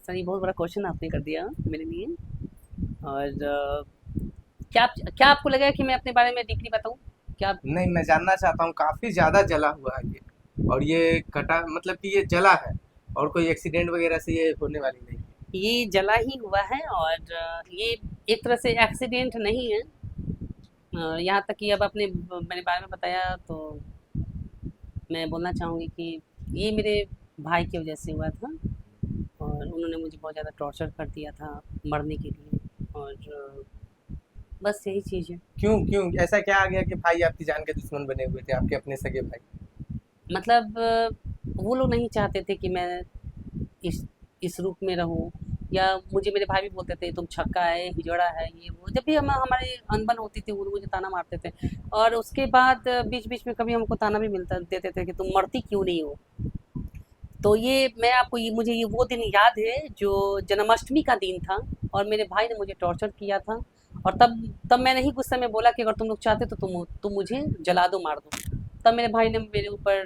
Sir ये बहुत बड़ा क्वेश्चन आपने कर दिया मेरे लिए। और क्या क्या आपको लगा कि मैं अपने बारे में डीपली बताऊं? क्या नहीं, मैं जानना चाहता हूँ, काफी ज्यादा जला हुआ है ये। और ये कटा मतलब कि ये जला है, और कोई एक्सीडेंट वगैरह से ये होने वाली नहीं है। ये जला ही हुआ है और ये एक तरह से एक्सीडेंट नहीं है। यहाँ तक कि अब आपने मेरे बारे में बताया तो मैं बोलना चाहूँगी कि ये मेरे भाई की वजह से हुआ था। और उन्होंने मुझे बहुत ज़्यादा टॉर्चर कर दिया था मरने के लिए। और बस यही चीज़ है। क्यों क्यों ऐसा क्या आ गया कि भाई आपकी जान के दुश्मन बने हुए थे, आपके अपने सगे भाई? मतलब वो लोग नहीं चाहते थे कि मैं इस इस रूप में रहूँ। या मुझे मेरे भाई भी बोलते थे तुम छक्का है, हिजड़ा है, ये वो। जब भी हम हमारी अनबन होती थी वो लोग मुझे ताना मारते थे। और उसके बाद बीच-बीच में कभी हमको ताना भी मिलता देते थे कि तुम मरती क्यों नहीं हो? तो ये मैं आपको ये मुझे ये वो दिन याद है जो जन्माष्टमी का दिन था और मेरे भाई ने मुझे टॉर्चर किया था। और तब तब मैंने ही गुस्से में बोला कि अगर तुम लोग चाहते तो तुम मुझे जला दो, मार दो। तब मेरे भाई ने मेरे ऊपर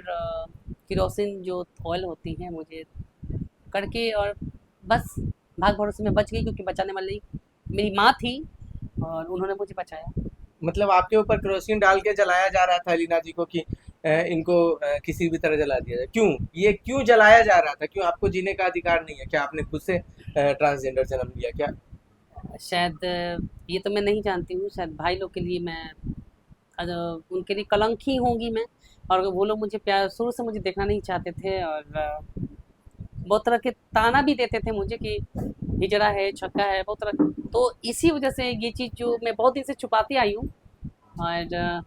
केरोसिन जो ऑयल होती है मुझे करके और बस भाग भरोसे में बच गई क्योंकि बचाने वाली मेरी माँ थी और उन्होंने मुझे बचाया। मतलब आपके ऊपर केरोसिन डाल के जलाया जा रहा था अलीना जी को कि इनको किसी भी तरह जला दिया जाए। क्यों ये क्यों जलाया जा रहा था? क्यों आपको जीने का अधिकार नहीं है? क्या आपने खुद से ट्रांसजेंडर जन्म लिया क्या? शायद ये तो मैं नहीं जानती हूँ, शायद भाई लोग के लिए मैं उनके लिए कलंक ही होंगी मैं। और वो लोग मुझे प्यार शुरू से मुझे देखना नहीं चाहते थे और बहुत तरह के ताना भी देते थे मुझे कि हिजड़ा है, छक्का है, बहुत तरह। तो इसी वजह से ये चीज़ जो मैं बहुत दिन से छुपाती आई हूँ। और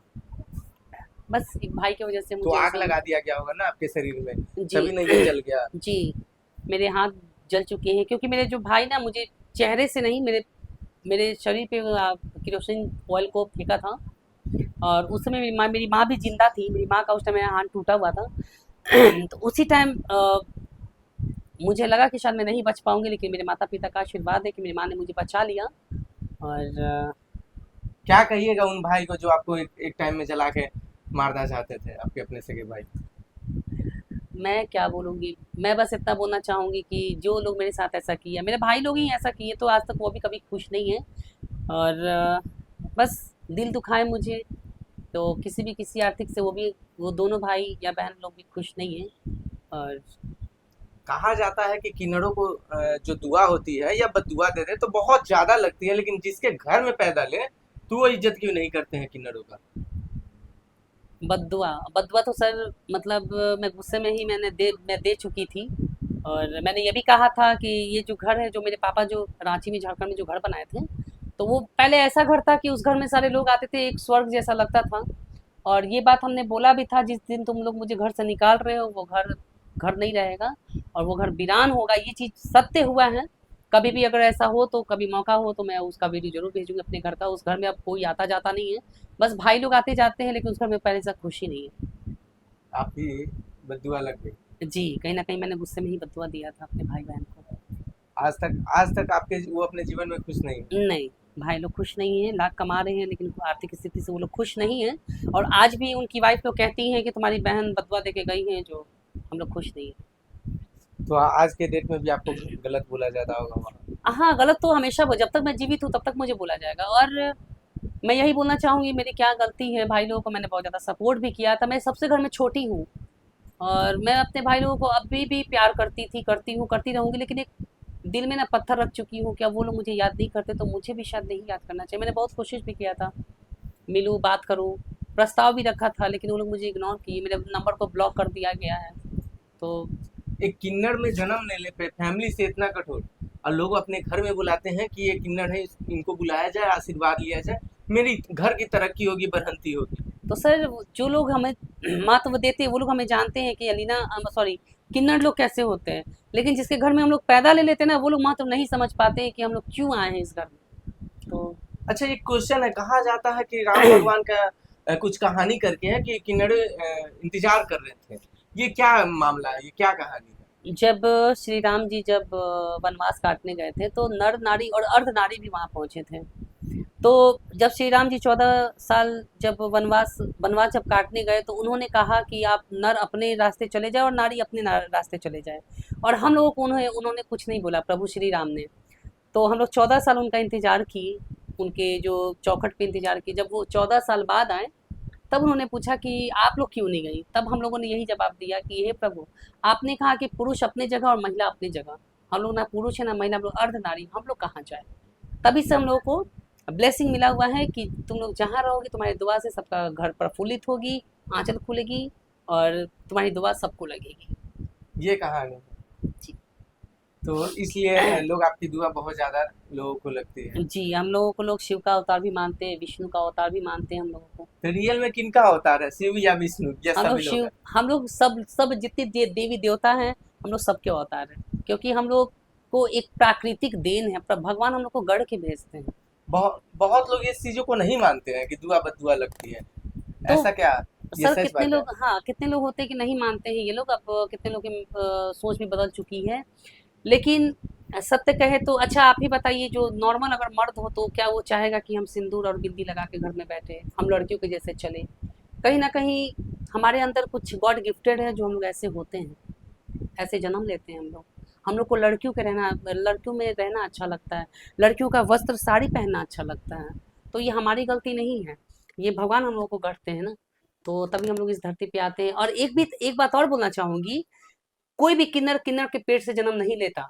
बस एक भाई की वजह से तो मुझे आग ऐसा। लगा दिया गया होगा ना आपके शरीर में, जी तभी ना ये जल गया। जी, मेरे हाथ जल चुके हैं क्योंकि मेरे जो भाई ना मुझे चेहरे से नहीं, मेरे मेरे शरीर पे केरोसिन ऑयल को फेंका था। और उस समय मेरी माँ भी जिंदा थी। मेरी माँ का उस टाइम मेरा हाथ टूटा हुआ था। तो उसी टाइम मुझे लगा कि शायद मैं नहीं बच पाऊंगी, लेकिन मेरे माता पिता का आशीर्वाद है कि मेरी माँ ने मुझे बचा लिया। और क्या कहिएगा उन भाई को जो आपको एक टाइम में जला के मारना चाहते थे, आपके अपने सगे भाई? मैं क्या बोलूँगी, मैं बस इतना बोलना चाहूँगी कि जो लोग मेरे साथ ऐसा किया, मेरे भाई लोग ही ऐसा किए, तो आज तक वो भी कभी खुश नहीं है। और बस दिल दुखाए मुझे, तो किसी आर्थिक से वो दोनों भाई या बहन लोग भी खुश नहीं है। और कहा जाता है कि किन्नरों को जो दुआ होती है या बददुआ दे दे तो बहुत ज्यादा लगती है, लेकिन जिसके घर में पैदा ले तो वो इज्जत क्यों नहीं करते हैं किन्नरों का? बद्दुआ बद्दुआ तो सर मतलब मैं गुस्से में ही मैं दे चुकी थी। और मैंने ये भी कहा था कि ये जो घर है, जो मेरे पापा जो रांची में झारखंड में जो घर बनाए थे, तो वो पहले ऐसा घर था कि उस घर में सारे लोग आते थे, एक स्वर्ग जैसा लगता था। और ये बात हमने बोला भी था, जिस दिन तुम लोग मुझे घर से निकाल रहे हो वो घर घर नहीं रहेगा और वो घर वीरान होगा। ये चीज़ सत्य हुआ है। कभी भी अगर ऐसा हो तो कभी मौका हो तो मैं उसका वीडियो जरूर भेजूंगी अपने घर का। उस घर में अब कोई आता जाता नहीं है, बस भाई लोग आते जाते हैं, लेकिन उस घर में पहले से खुशी नहीं है। आप भी बददुआ लग गई। जी, कहीं ना कहीं मैंने गुस्से में ही बदुआ दिया था अपने भाई बहन को। आज तक आपके वो अपने जीवन में खुश नहीं है। नहीं, भाई लोग खुश नहीं हैं, लाख कमा रहे हैं लेकिन आर्थिक स्थिति से वो लोग खुश नहीं हैं। और आज भी उनकी वाइफ लोग कहती हैं कि तुम्हारी बहन बदुआ दे के गई हैं, जो हम लोग खुश नहीं हैं। तो आज के डेट में भी आपको गलत बोला जाता होगा वहाँ। हाँ, गलत तो हमेशा जब तक मैं जीवित हूँ तब तक मुझे बोला जाएगा। और मैं यही बोलना चाहूँगी, मेरी क्या गलती है? भाई लोगों को मैंने बहुत ज़्यादा सपोर्ट भी किया था। मैं सबसे घर में छोटी हूँ और मैं अपने भाई लोगों को अभी भी प्यार करती थी, करती हूँ, करती रहूँगी। लेकिन एक दिल में ना पत्थर रख चुकी हूँ, क्या वो लोग मुझे याद नहीं करते तो मुझे भी शायद नहीं याद करना चाहिए। मैंने बहुत कोशिश भी किया था, मिलूँ, बात करूँ, प्रस्ताव भी रखा था, लेकिन वो लोग मुझे इग्नोर किए, मेरे नंबर को ब्लॉक कर दिया गया है। तो एक किन्नर में जन्म लेने पे फैमिली से इतना कठोर, और लोग अपने घर में बुलाते हैं कि ये किन्नर है, इनको बुलाया जाए, आशीर्वाद लिया जाए, मेरी घर की तरक्की होगी, बढ़ंती होगी। तो सर जो लोग हमें महत्व देते हैं वो लोग हमें जानते हैं कि अलीना सॉरी किन्नर लोग कैसे होते हैं। लेकिन जिसके घर में हम लोग पैदा ले लेते हैं ना, वो लोग महत्व नहीं समझ पाते हैं कि हम लोग क्यों आए हैं इस घर में। तो अच्छा, एक क्वेश्चन है, कहा जाता है कि राम भगवान का कुछ कहानी करके है कि किन्नर इंतजार कर रहे थे। ये क्या मामला है, ये क्या कहानी है? जब श्री राम जी जब वनवास काटने गए थे तो नर नारी और अर्ध नारी भी वहां पहुंचे थे। तो जब श्री राम जी 14 साल जब वनवास वनवास जब काटने गए तो उन्होंने कहा कि आप नर अपने रास्ते चले जाए और नारी अपने रास्ते चले जाए। और हम लोगों को उन्होंने उन्होंने कुछ नहीं बोला, प्रभु श्री राम ने। तो हम लोग 14 साल उनका इंतजार किए, उनके जो चौखट पे इंतजार किए। जब वो 14 साल बाद आए तब उन्होंने पूछा कि आप लोग क्यों नहीं गई। तब हम लोगों ने यही जवाब दिया कि हे प्रभु, आपने कहा कि पुरुष अपनी जगह और महिला अपनी जगह। हम लोग ना पुरुष है ना महिला, हम लोग अर्ध नारी, हम लोग कहाँ जाए। तभी से हम लोगों को ब्लेसिंग मिला हुआ है कि तुम लोग जहाँ रहोगे तुम्हारी दुआ से सबका घर प्रफुल्लित होगी, आंचल खुलेगी और तुम्हारी दुआ सबको लगेगी। ये कहानी है। जी। तो इसलिए लोग आपकी दुआ बहुत ज्यादा लोगों को लगती है। जी, हम लोगों को लोग शिव का अवतार भी मानते हैं, विष्णु का अवतार भी मानते हैं हम लोगों को। तो रियल में किनका अवतार है, शिव या विष्णु या हम लोग सभी लोग शिव, हैं? हम लोग सब सब जितने देवी देवता हैं हम लोग सबके अवतार हैं, क्योंकि हम लोग को एक प्राकृतिक देन है, भगवान हम लोग को गढ़ के भेजते हैं। बहुत बहुत लोग इस चीजों को नहीं मानते हैं कि दुआ बदुआ लगती है। तो ऐसा क्या? ये सर सच कितने बात है? लोग, हाँ कितने लोग होते हैं कि नहीं मानते हैं ये लोग। अब कितने लोग की सोच भी बदल चुकी है। लेकिन सत्य कहे तो अच्छा आप ही बताइए, जो नॉर्मल अगर मर्द हो तो क्या वो चाहेगा कि हम सिंदूर और बिंदी लगा के घर में बैठे, हम लड़कियों के जैसे चले। कहीं ना कहीं हमारे अंदर कुछ गॉड गिफ्टेड है जो हम लोग ऐसे होते हैं, ऐसे जन्म लेते हैं हम लोग। हम लोग को लड़कियों में रहना अच्छा लगता है, लड़कियों का वस्त्र साड़ी पहनना अच्छा लगता है। तो ये हमारी गलती नहीं है, ये भगवान हम लोग को गढ़ते हैं ना। तो तभी हम लोग इस धरती पे आते हैं। और एक बात और बोलना चाहूंगी, कोई भी किन्नर किन्नर के पेट से जन्म नहीं लेता।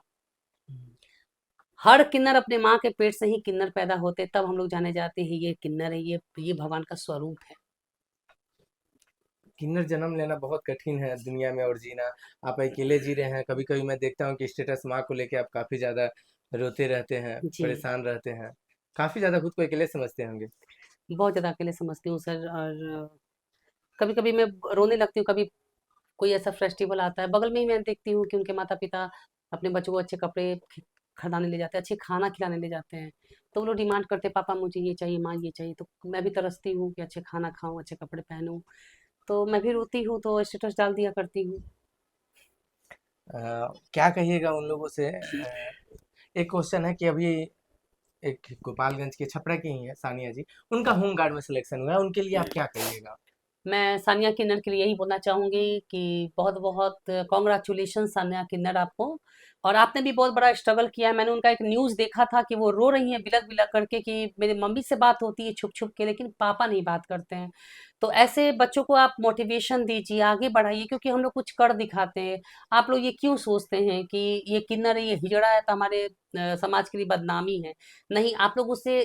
हर किन्नर अपने माँ के पेट से ही किन्नर पैदा होते, तब हम लोग जाने जाते हैं ये किन्नर है, ये भगवान का स्वरूप है। किन्नर जन्म लेना बहुत कठिन है दुनिया में और जीना। आप अकेले जी रहे हैं, कभी कभी मैं देखता हूँ कि स्टेटस माँ को लेके आप काफी ज्यादा रोते रहते हैं, जी, परेशान रहते हैं, काफी ज्यादा खुद को अकेले समझते होंगे। बहुत ज़्यादा अकेले समझती हूँ सर। और कभी-कभी मैं रोने लगती हूँ। कभी कोई ऐसा फेस्टिवल आता है, बगल में ही मैं देखती हूँ कि उनके माता-पिता अपने बच्चों को अच्छे कपड़े खरीदाने ले जाते हैं, अच्छे खाना खिलाने ले जाते हैं। तो वो लोग डिमांड करते हैं, पापा मुझे ये चाहिए, माँ ये चाहिए। तो मैं भी तरसती हूँ कि अच्छे खाना खाऊँ, अच्छे कपड़े पहनूँ। तो मैं भी रोती हूँ, तो स्टेटस डाल दिया करती हूँ। क्या कहिएगा उन लोगों से? एक क्वेश्चन है कि अभी एक गोपालगंज के छपरा की ही है सानिया जी, उनका होम गार्ड में सिलेक्शन हुआ है, उनके लिए आप क्या कहिएगा? मैं सानिया किन्नर के लिए यही बोलना चाहूँगी कि बहुत-बहुत कांग्रेचुलेशन सानिया किन्नर आपको। और आपने भी बहुत बड़ा स्ट्रगल किया है। मैंने उनका एक न्यूज़ देखा था कि वो रो रही हैं बिलख-बिलख करके कि मेरी मम्मी से बात होती है छुप-छुप के, लेकिन पापा नहीं बात करते हैं। तो ऐसे बच्चों को आप मोटिवेशन दीजिए, आगे बढ़ाइए, क्योंकि हम लोग कुछ कर दिखाते हैं। आप लोग ये क्यों सोचते हैं कि ये किन्नर है, ये हिजड़ा है तो हमारे समाज के लिए बदनामी है। नहीं, आप लोग उसे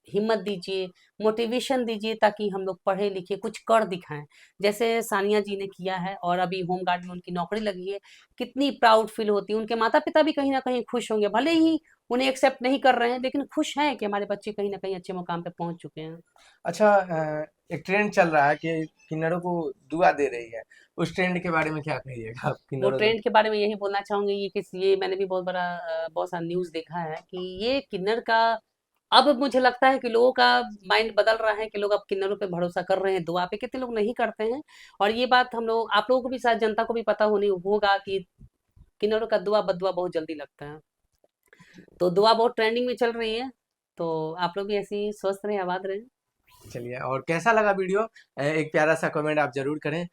हिम्मत दीजिए, मोटिवेशन दीजिए, ताकि हम लोग पढ़े लिखे कुछ कर दिखाएं, जैसे सानिया जी ने किया है। और अभी होमगार्ड में उनकी नौकरी लगी है, कितनी प्राउड फील होती है। उनके माता पिता भी कहीं ना कहीं खुश होंगे, भले ही उन्हें एक्सेप्ट नहीं कर रहे हैं, लेकिन खुश हैं कि हमारे बच्चे कहीं ना कहीं अच्छे मुकाम पे पहुंच चुके हैं। अच्छा, एक ट्रेंड चल रहा है कि किन्नरों को दुआ दे रही है, उस ट्रेंड के बारे में क्या कहिएगा आप? वो किन्नरों को ट्रेंड के बारे में यही बोलना चाहूंगी, ये मैंने भी बहुत सारा न्यूज़ देखा है कि ये किन्नर का, अब मुझे लगता है कि लोगों का माइंड बदल रहा है कि लोग अब किन्नरों पे भरोसा कर रहे हैं, दुआ पे कितने लोग नहीं करते हैं। और ये बात हम लोग, आप लोगों को भी शायद, जनता को भी पता होनी होगा कि किन्नरों का दुआ बदुआ बहुत जल्दी लगता है। तो दुआ बहुत ट्रेंडिंग में चल रही है। तो आप लोग भी ऐसे ही स्वस्थ रहें, आबाद रहें। चलिए, और कैसा लगा वीडियो? एक प्यारा सा कमेंट आप जरूर करें।